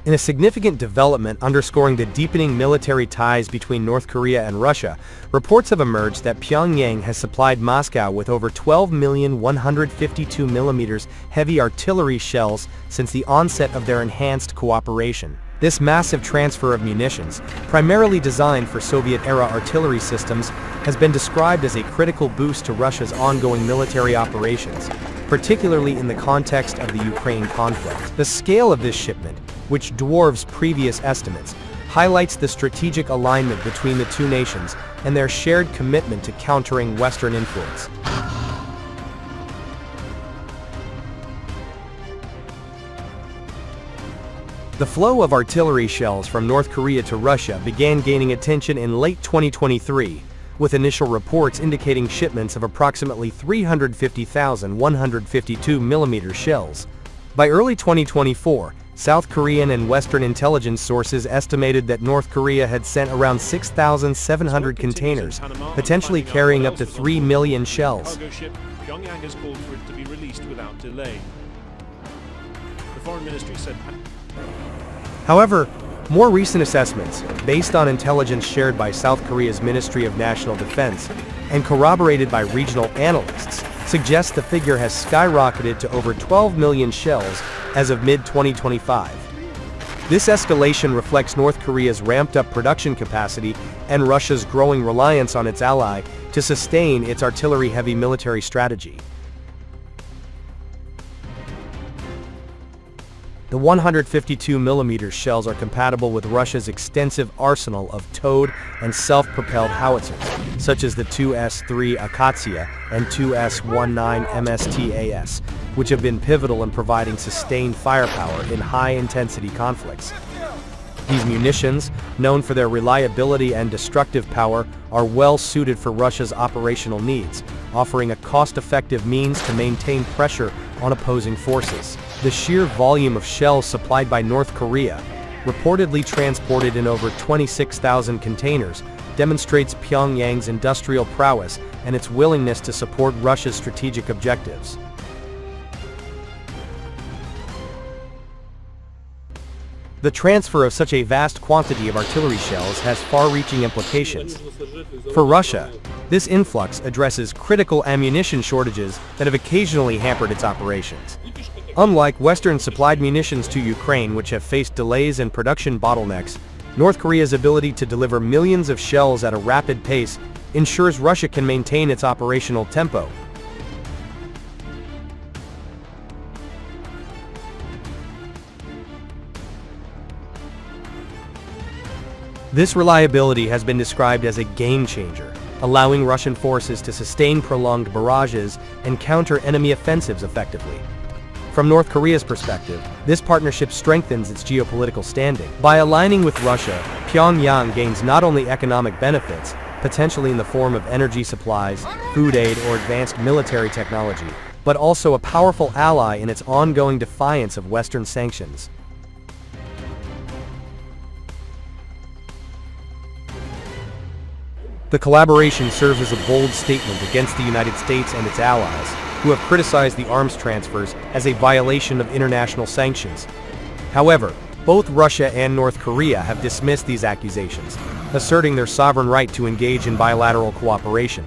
In a significant development underscoring the deepening military ties between North Korea and Russia, reports have emerged that Pyongyang has supplied Moscow with over 12,152mm heavy artillery shells since the onset of their enhanced cooperation. This massive transfer of munitions, primarily designed for Soviet-era artillery systems, has been described as a critical boost to Russia's ongoing military operations, particularly in the context of the Ukraine conflict. The scale of this shipment, which dwarfs previous estimates, highlights the strategic alignment between the two nations and their shared commitment to countering Western influence. The flow of artillery shells from North Korea to Russia began gaining attention in late 2023, with initial reports indicating shipments of approximately 350,000 152mm shells. By early 2024, South Korean and Western intelligence sources estimated that North Korea had sent around 6,700 containers, potentially carrying up to 3 million shells. Pyongyang has called for it to be released without delay. The Foreign Ministry said. However, more recent assessments, based on intelligence shared by South Korea's Ministry of National Defense and corroborated by regional analysts, suggest the figure has skyrocketed to over 12 million shells as of mid-2025. This escalation reflects North Korea's ramped-up production capacity and Russia's growing reliance on its ally to sustain its artillery-heavy military strategy. The 152mm shells are compatible with Russia's extensive arsenal of towed and self-propelled howitzers, such as the 2S-3 Akatsiya and 2S-19 MSTAS, which have been pivotal in providing sustained firepower in high-intensity conflicts. These munitions, known for their reliability and destructive power, are well suited for Russia's operational needs, offering a cost-effective means to maintain pressure on opposing forces. The sheer volume of shells supplied by North Korea, reportedly transported in over 26,000 containers, demonstrates Pyongyang's industrial prowess and its willingness to support Russia's strategic objectives. The transfer of such a vast quantity of artillery shells has far-reaching implications. For Russia, this influx addresses critical ammunition shortages that have occasionally hampered its operations. Unlike Western-supplied munitions to Ukraine, which have faced delays and production bottlenecks, North Korea's ability to deliver millions of shells at a rapid pace ensures Russia can maintain its operational tempo. This reliability has been described as a game-changer, allowing Russian forces to sustain prolonged barrages and counter enemy offensives effectively. From North Korea's perspective, this partnership strengthens its geopolitical standing. By aligning with Russia, Pyongyang gains not only economic benefits, potentially in the form of energy supplies, food aid, or advanced military technology, but also a powerful ally in its ongoing defiance of Western sanctions. The collaboration serves as a bold statement against the United States and its allies, who have criticized the arms transfers as a violation of international sanctions. However, both Russia and North Korea have dismissed these accusations, asserting their sovereign right to engage in bilateral cooperation.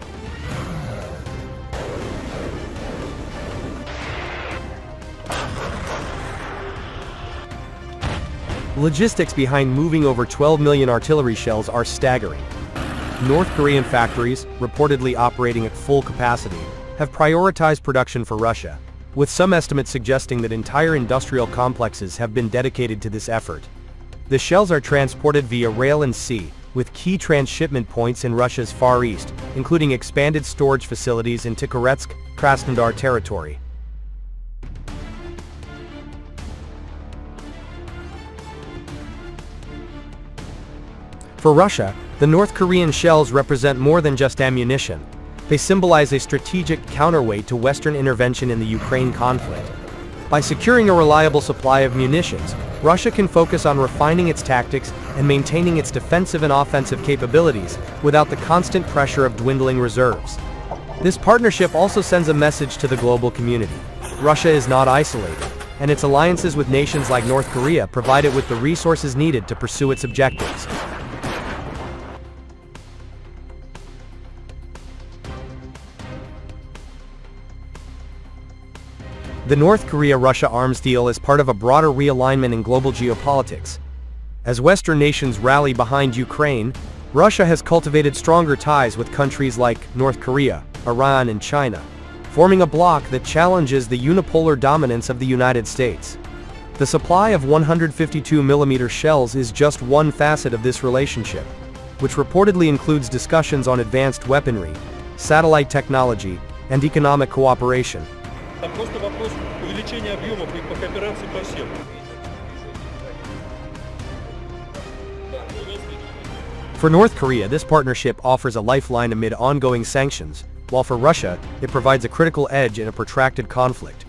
Logistics behind moving over 12 million artillery shells are staggering. North Korean factories, reportedly operating at full capacity, have prioritized production for Russia, with some estimates suggesting that entire industrial complexes have been dedicated to this effort. The shells are transported via rail and sea, with key transshipment points in Russia's Far East, including expanded storage facilities in Tikhoretsk, Krasnodar territory. For Russia, the North Korean shells represent more than just ammunition. They symbolize a strategic counterweight to Western intervention in the Ukraine conflict. By securing a reliable supply of munitions, Russia can focus on refining its tactics and maintaining its defensive and offensive capabilities without the constant pressure of dwindling reserves. This partnership also sends a message to the global community. Russia is not isolated, and its alliances with nations like North Korea provide it with the resources needed to pursue its objectives. The North Korea-Russia arms deal is part of a broader realignment in global geopolitics. As Western nations rally behind Ukraine, Russia has cultivated stronger ties with countries like North Korea, Iran, and China, forming a bloc that challenges the unipolar dominance of the United States. The supply of 152mm shells is just one facet of this relationship, which reportedly includes discussions on advanced weaponry, satellite technology, and economic cooperation. Там просто вопрос увеличения объемов и по кооперации по всем. For North Korea, this partnership offers a lifeline amid ongoing sanctions, while for Russia, it provides a critical edge in a protracted conflict.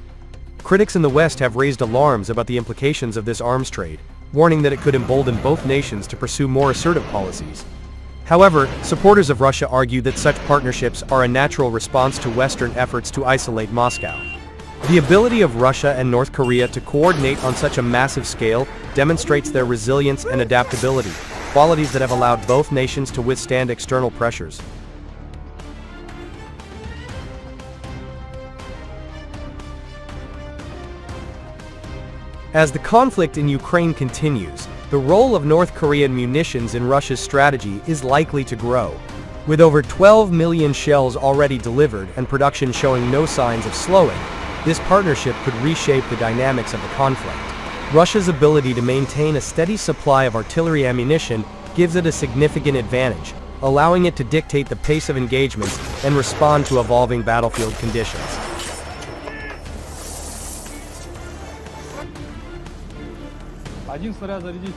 Critics in the West have raised alarms about the implications of this arms trade, warning that it could embolden both nations to pursue more assertive policies. However, supporters of Russia argue that such partnerships are a natural response to Western efforts to isolate Moscow. The ability of Russia and North Korea to coordinate on such a massive scale demonstrates their resilience and adaptability, qualities that have allowed both nations to withstand external pressures. As the conflict in Ukraine continues, the role of North Korean munitions in Russia's strategy is likely to grow. With over 12 million shells already delivered and production showing no signs of slowing, this partnership could reshape the dynamics of the conflict. Russia's ability to maintain a steady supply of artillery ammunition gives it a significant advantage, allowing it to dictate the pace of engagements and respond to evolving battlefield conditions. Один снаряд зарядить.